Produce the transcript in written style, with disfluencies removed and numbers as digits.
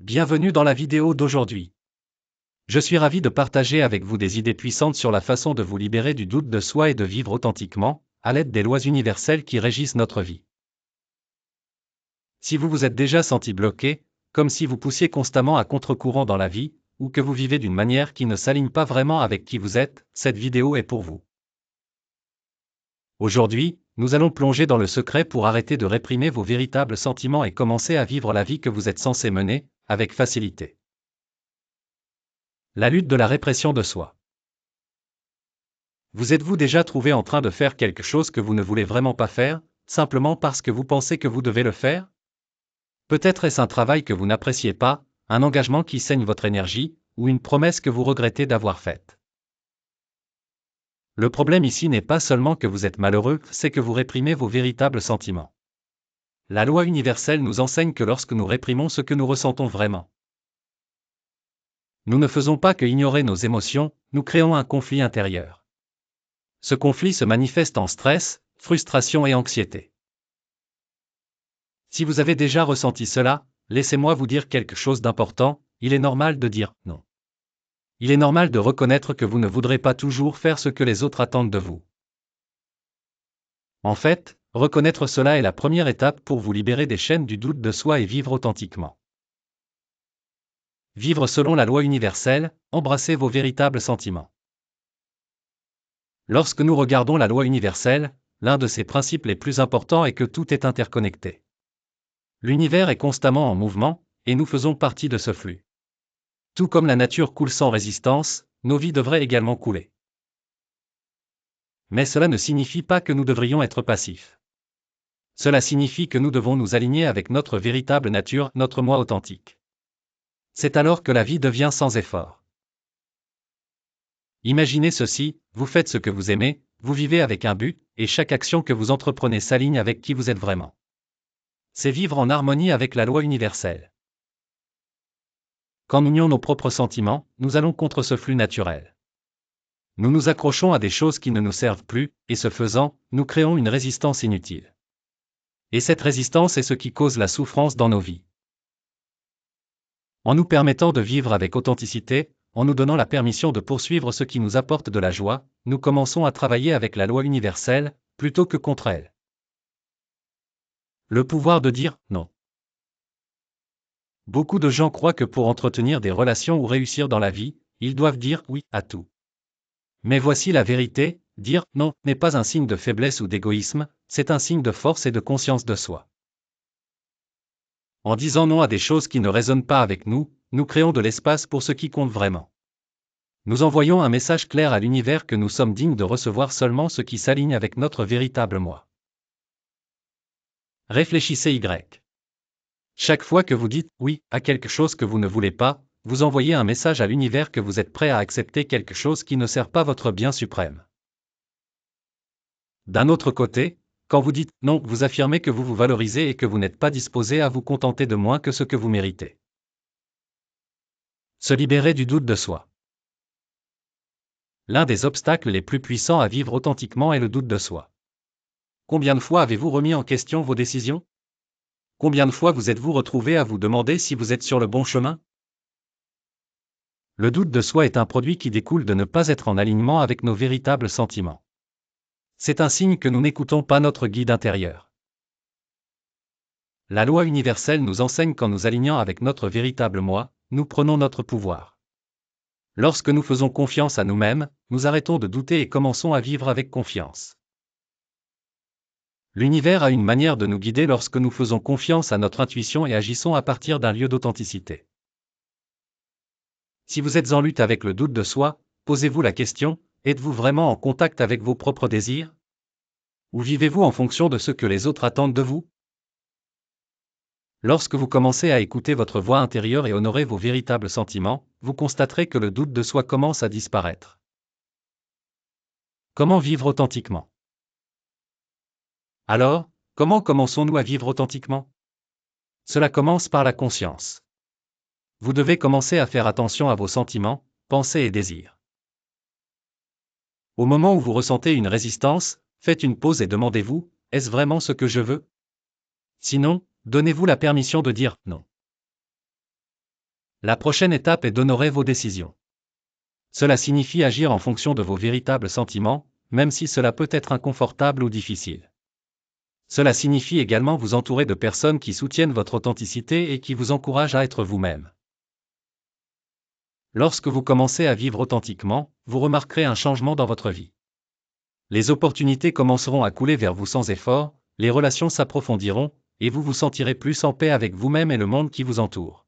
Bienvenue dans la vidéo d'aujourd'hui. Je suis ravi de partager avec vous des idées puissantes sur la façon de vous libérer du doute de soi et de vivre authentiquement, à l'aide des lois universelles qui régissent notre vie. Si vous vous êtes déjà senti bloqué, comme si vous poussiez constamment à contre-courant dans la vie, ou que vous vivez d'une manière qui ne s'aligne pas vraiment avec qui vous êtes, cette vidéo est pour vous. Aujourd'hui, nous allons plonger dans le secret pour arrêter de réprimer vos véritables sentiments et commencer à vivre la vie que vous êtes censé mener, avec facilité. La lutte de la répression de soi. Vous êtes-vous déjà trouvé en train de faire quelque chose que vous ne voulez vraiment pas faire, simplement parce que vous pensez que vous devez le faire? Peut-être est-ce un travail que vous n'appréciez pas, un engagement qui saigne votre énergie, ou une promesse que vous regrettez d'avoir faite. Le problème ici n'est pas seulement que vous êtes malheureux, c'est que vous réprimez vos véritables sentiments. La loi universelle nous enseigne que lorsque nous réprimons ce que nous ressentons vraiment, nous ne faisons pas que ignorer nos émotions, nous créons un conflit intérieur. Ce conflit se manifeste en stress, frustration et anxiété. Si vous avez déjà ressenti cela, laissez-moi vous dire quelque chose d'important, il est normal de dire non. Il est normal de reconnaître que vous ne voudrez pas toujours faire ce que les autres attendent de vous. En fait, reconnaître cela est la première étape pour vous libérer des chaînes du doute de soi et vivre authentiquement. Vivre selon la loi universelle, embrassez vos véritables sentiments. Lorsque nous regardons la loi universelle, l'un de ses principes les plus importants est que tout est interconnecté. L'univers est constamment en mouvement, et nous faisons partie de ce flux. Tout comme la nature coule sans résistance, nos vies devraient également couler. Mais cela ne signifie pas que nous devrions être passifs. Cela signifie que nous devons nous aligner avec notre véritable nature, notre moi authentique. C'est alors que la vie devient sans effort. Imaginez ceci, vous faites ce que vous aimez, vous vivez avec un but, et chaque action que vous entreprenez s'aligne avec qui vous êtes vraiment. C'est vivre en harmonie avec la loi universelle. Quand nous nions nos propres sentiments, nous allons contre ce flux naturel. Nous nous accrochons à des choses qui ne nous servent plus, et ce faisant, nous créons une résistance inutile. Et cette résistance est ce qui cause la souffrance dans nos vies. En nous permettant de vivre avec authenticité, en nous donnant la permission de poursuivre ce qui nous apporte de la joie, nous commençons à travailler avec la loi universelle, plutôt que contre elle. Le pouvoir de dire non. Beaucoup de gens croient que pour entretenir des relations ou réussir dans la vie, ils doivent dire oui à tout. Mais voici la vérité, dire non n'est pas un signe de faiblesse ou d'égoïsme, c'est un signe de force et de conscience de soi. En disant non à des choses qui ne résonnent pas avec nous, nous créons de l'espace pour ce qui compte vraiment. Nous envoyons un message clair à l'univers que nous sommes dignes de recevoir seulement ce qui s'aligne avec notre véritable moi. Réfléchissez Y. Chaque fois que vous dites oui à quelque chose que vous ne voulez pas, vous envoyez un message à l'univers que vous êtes prêt à accepter quelque chose qui ne sert pas votre bien suprême. D'un autre côté, quand vous dites non, vous affirmez que vous vous valorisez et que vous n'êtes pas disposé à vous contenter de moins que ce que vous méritez. Se libérer du doute de soi. L'un des obstacles les plus puissants à vivre authentiquement est le doute de soi. Combien de fois avez-vous remis en question vos décisions? Combien de fois vous êtes-vous retrouvé à vous demander si vous êtes sur le bon chemin? Le doute de soi est un produit qui découle de ne pas être en alignement avec nos véritables sentiments. C'est un signe que nous n'écoutons pas notre guide intérieur. La loi universelle nous enseigne qu'en nous alignant avec notre véritable moi, nous prenons notre pouvoir. Lorsque nous faisons confiance à nous-mêmes, nous arrêtons de douter et commençons à vivre avec confiance. L'univers a une manière de nous guider lorsque nous faisons confiance à notre intuition et agissons à partir d'un lieu d'authenticité. Si vous êtes en lutte avec le doute de soi, posez-vous la question, êtes-vous vraiment en contact avec vos propres désirs? Ou vivez-vous en fonction de ce que les autres attendent de vous? Lorsque vous commencez à écouter votre voix intérieure et honorer vos véritables sentiments, vous constaterez que le doute de soi commence à disparaître. Comment vivre authentiquement? Alors, comment commençons-nous à vivre authentiquement? Cela commence par la conscience. Vous devez commencer à faire attention à vos sentiments, pensées et désirs. Au moment où vous ressentez une résistance, faites une pause et demandez-vous, est-ce vraiment ce que je veux? Sinon, donnez-vous la permission de dire non. La prochaine étape est d'honorer vos décisions. Cela signifie agir en fonction de vos véritables sentiments, même si cela peut être inconfortable ou difficile. Cela signifie également vous entourer de personnes qui soutiennent votre authenticité et qui vous encouragent à être vous-même. Lorsque vous commencez à vivre authentiquement, vous remarquerez un changement dans votre vie. Les opportunités commenceront à couler vers vous sans effort, les relations s'approfondiront, et vous vous sentirez plus en paix avec vous-même et le monde qui vous entoure.